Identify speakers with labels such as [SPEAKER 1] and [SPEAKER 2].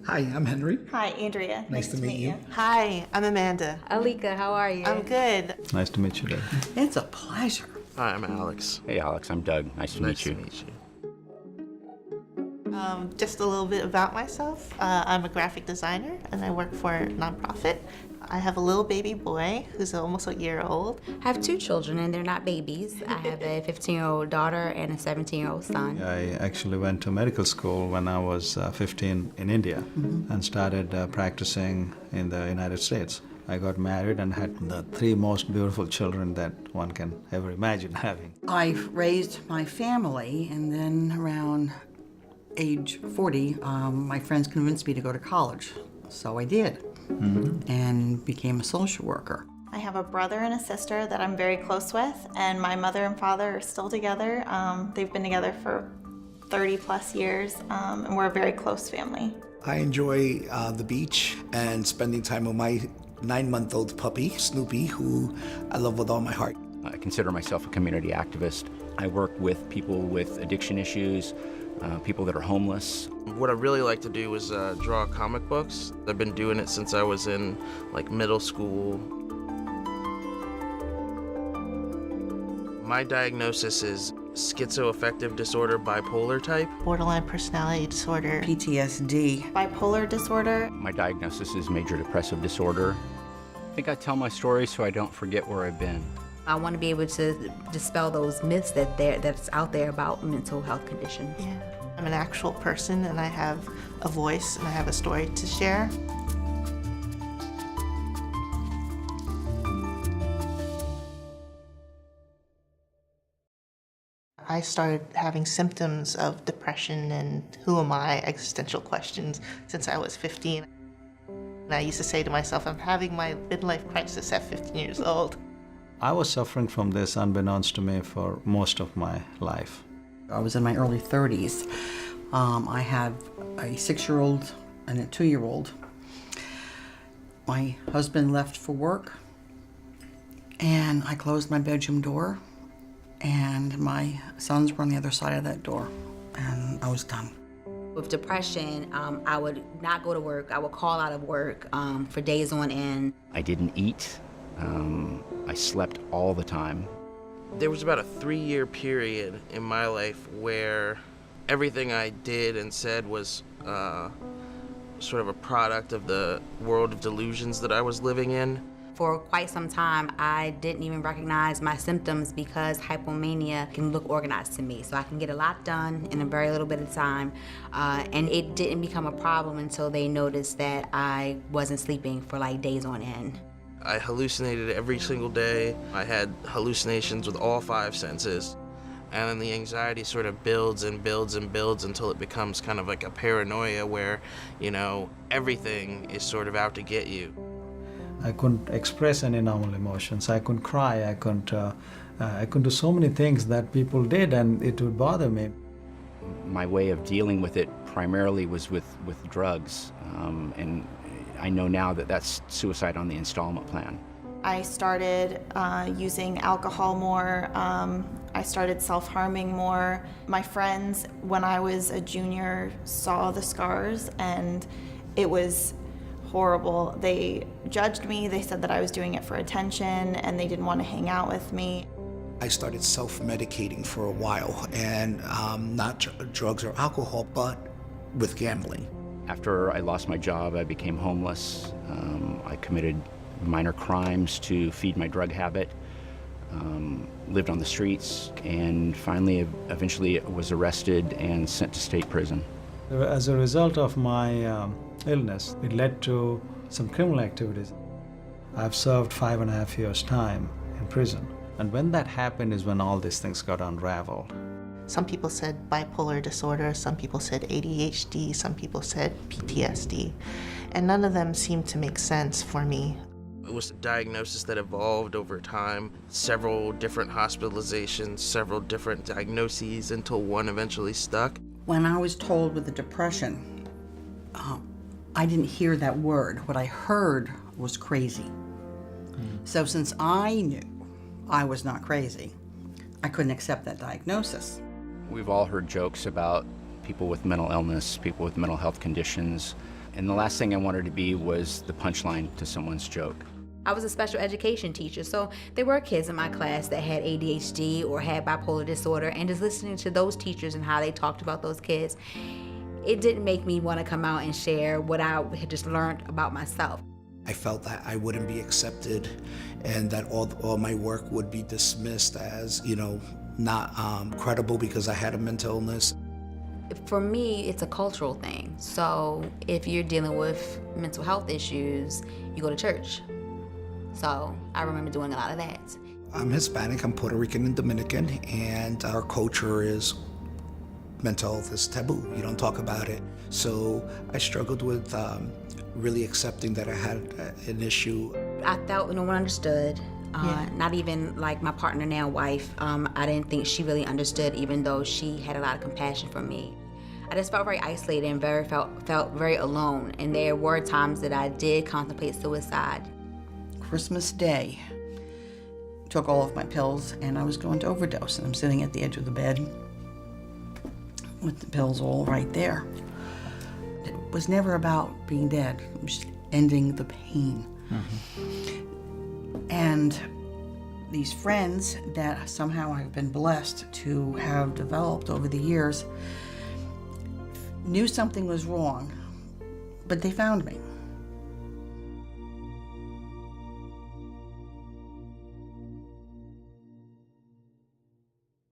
[SPEAKER 1] Hi, I'm Henry.
[SPEAKER 2] Hi, Andrea.
[SPEAKER 1] Nice to meet you.
[SPEAKER 3] Hi, I'm Amanda.
[SPEAKER 4] Alika, how are you?
[SPEAKER 3] I'm good.
[SPEAKER 5] Nice to meet you, Doug.
[SPEAKER 6] It's a pleasure.
[SPEAKER 7] Hi, I'm Alex.
[SPEAKER 8] Hey Alex, I'm Doug. Nice to meet you.
[SPEAKER 3] Just a little bit about myself. I'm a graphic designer and I work for a nonprofit. I have a little baby boy who's almost a year old.
[SPEAKER 4] I have 2 children and they're not babies. I have a 15-year-old daughter and a 17-year-old son.
[SPEAKER 5] I actually went to medical school when I was 15 in India and started practicing in the United States. I got married and had the 3 most beautiful children that one can ever imagine having.
[SPEAKER 6] I raised my family, and then around age 40, my friends convinced me to go to college. So I did, and became a social worker.
[SPEAKER 2] I have a brother and a sister that I'm very close with, and my mother and father are still together. They've been together for 30 plus years, and we're a very close family.
[SPEAKER 1] I enjoy the beach and spending time with my 9-month-old puppy, Snoopy, who I love with all my heart.
[SPEAKER 8] I consider myself a community activist. I work with people with addiction issues, people that are homeless.
[SPEAKER 7] What I really like to do is draw comic books. I've been doing it since I was in middle school. My diagnosis is schizoaffective disorder, bipolar type.
[SPEAKER 3] Borderline personality disorder.
[SPEAKER 6] PTSD.
[SPEAKER 2] Bipolar disorder.
[SPEAKER 8] My diagnosis is major depressive disorder. I think I tell my story so I don't forget where I've been.
[SPEAKER 4] I want to be able to dispel those myths that's out there about mental health conditions.
[SPEAKER 3] Yeah. I'm an actual person and I have a voice and I have a story to share. I started having symptoms of depression and who am I existential questions since I was 15. And I used to say to myself, I'm having my midlife crisis at 15 years old.
[SPEAKER 5] I was suffering from this unbeknownst to me for most of my life.
[SPEAKER 6] I was in my early 30s. I have a 6-year-old and a 2-year-old. My husband left for work, and I closed my bedroom door, and my sons were on the other side of that door, and I was done.
[SPEAKER 4] With depression, I would not go to work. I would call out of work for days on end.
[SPEAKER 8] I didn't eat. I slept all the time.
[SPEAKER 7] There was about a 3-year period in my life where everything I did and said was sort of a product of the world of delusions that I was living in.
[SPEAKER 4] For quite some time, I didn't even recognize my symptoms because hypomania can look organized to me. So I can get a lot done in a very little bit of time. And it didn't become a problem until they noticed that I wasn't sleeping for days on end.
[SPEAKER 7] I hallucinated every single day. I had hallucinations with all 5 senses. And then the anxiety sort of builds and builds and builds until it becomes kind of like a paranoia where, everything is sort of out to get you.
[SPEAKER 5] I couldn't express any normal emotions. I couldn't cry. I couldn't do so many things that people did, and it would bother me.
[SPEAKER 8] My way of dealing with it primarily was with drugs, and I know now that that's suicide on the installment plan.
[SPEAKER 2] I started using alcohol more. I started self-harming more. My friends, when I was a junior, saw the scars, and it was horrible. They judged me. They said that I was doing it for attention, and they didn't want to hang out with me.
[SPEAKER 1] I started self-medicating for a while, and not drugs or alcohol, but with gambling.
[SPEAKER 8] After I lost my job, I became homeless. I committed minor crimes to feed my drug habit, lived on the streets, and finally, eventually was arrested and sent to state prison.
[SPEAKER 5] As a result of my illness, it led to some criminal activities. I've served 5.5 years' time in prison. And when that happened is when all these things got unraveled.
[SPEAKER 3] Some people said bipolar disorder, some people said ADHD, some people said PTSD, and none of them seemed to make sense for me.
[SPEAKER 7] It was a diagnosis that evolved over time, several different hospitalizations, several different diagnoses until one eventually stuck.
[SPEAKER 6] When I was told with the depression, I didn't hear that word. What I heard was crazy. So since I knew I was not crazy, I couldn't accept that diagnosis.
[SPEAKER 8] We've all heard jokes about people with mental illness, people with mental health conditions, And the last thing I wanted to be was the punchline to someone's joke.
[SPEAKER 4] I was a special education teacher, so there were kids in my class that had ADHD or had bipolar disorder, and just listening to those teachers and how they talked about those kids, it didn't make me want to come out and share what I had just learned about myself.
[SPEAKER 1] I felt that I wouldn't be accepted and that all my work would be dismissed as, not credible because I had a mental illness.
[SPEAKER 4] For me, it's a cultural thing. So if you're dealing with mental health issues, you go to church. So I remember doing a lot of that.
[SPEAKER 1] I'm Hispanic, I'm Puerto Rican and Dominican, and our culture is mental health is taboo. You don't talk about it. So I struggled with really accepting that I had an issue.
[SPEAKER 4] I felt no one understood. Not even like my partner now, wife. I didn't think she really understood, even though she had a lot of compassion for me. I just felt very isolated and felt very alone. And there were times that I did contemplate suicide.
[SPEAKER 6] Christmas Day, took all of my pills, and I was going to overdose. And I'm sitting at the edge of the bed with the pills all right there. It was never about being dead. It was just ending the pain. And these friends that somehow I've been blessed to have developed over the years knew something was wrong, but they found me.